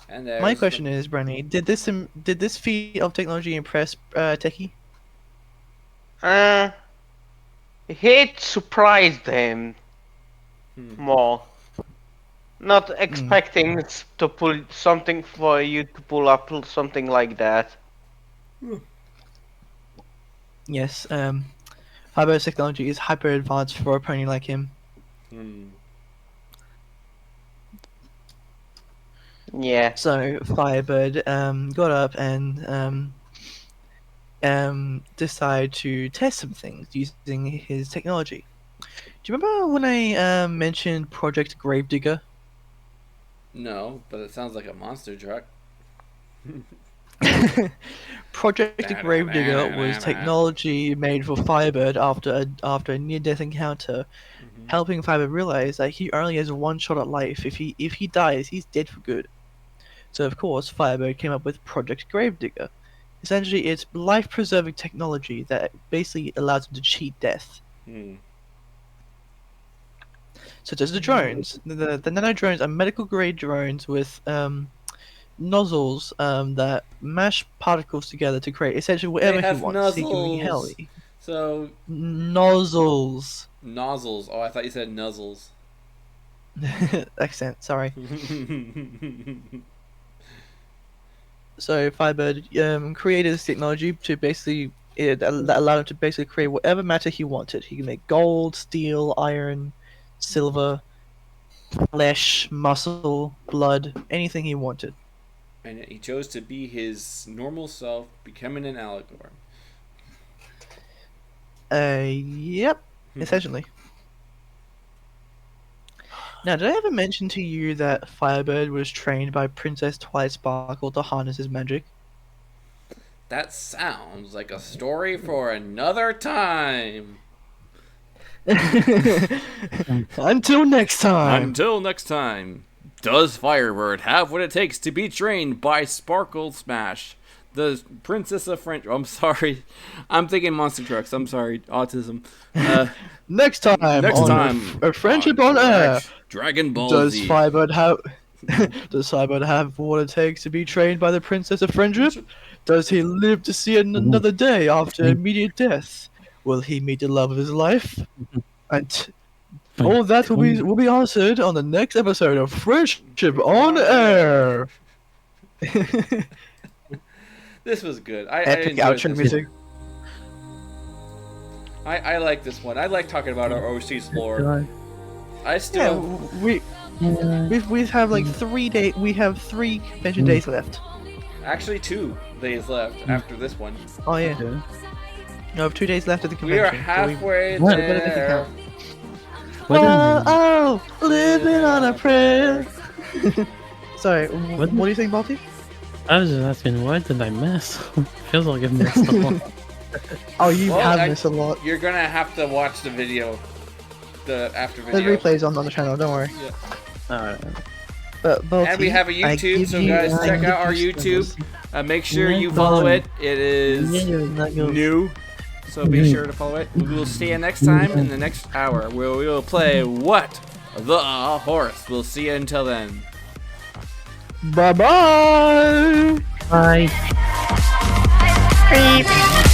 And there's My question is, Brenny, did this feat of technology impress Techie? It surprised him more. Not expecting to pull something for you to pull up something like that. Yes, Firebird's technology is hyper advanced for a pony like him. Yeah. So Firebird got up and decided to test some things using his technology. Do you remember when I mentioned Project Gravedigger? No, but it sounds like a monster truck. Project Gravedigger was technology made for Firebird after a near-death encounter, helping Firebird realize that he only has one shot at life. If he dies, he's dead for good. So of course, Firebird came up with Project Gravedigger. Essentially, it's life-preserving technology that basically allows him to cheat death. So there's the drones. The nano drones are medical-grade drones with nozzles that mash particles together to create essentially whatever he wants. He can be Nuzzles. So nozzles. nozzles. Oh, I thought you said nuzzles. Accent, sorry. So Firebird created this technology to basically that allowed him to basically create whatever matter he wanted. He can make gold, steel, iron, silver, flesh, muscle, blood, anything he wanted. And he chose to be his normal self, becoming an alligator. Yep, essentially. Now, did I ever mention to you that Firebird was trained by Princess Twilight Sparkle to harness his magic? That sounds like a story for another time. Until next time. Until next time. Does Firebird have what it takes to be trained by Sparkle Smash, the Princess of French? I'm sorry. I'm thinking monster trucks. I'm sorry. Autism. Next time on A Friendship on Air. Dragon Ball Does Z. Firebird have what it takes to be trained by the Princess of Friendship? Does he live to see another day after immediate death? Will he meet the love of his life? And all that will be answered on the next episode of Friendship on Air. This was good. Epic outro music. I like this one. I like talking about our overseas lore. I still. We have like 3 days. We have 3 convention days left. Actually, 2 days left after this one. Oh yeah. No, I have 2 days left of the convention. We are halfway there. Living on a prayer. Sorry, what do you think, Balti? I was just asking, what did I miss? Feels like I missed a lot. Oh, you have missed a lot. You're gonna have to watch the video. the after The video. replays on the channel. Don't worry. Alright. But And we have a YouTube, so guys, check out our YouTube. Make sure you follow it. It is new, so be sure to follow it. We will see you next time in the next hour, where we will play What the Horse. We'll see you until then. Bye bye. Bye. Beep.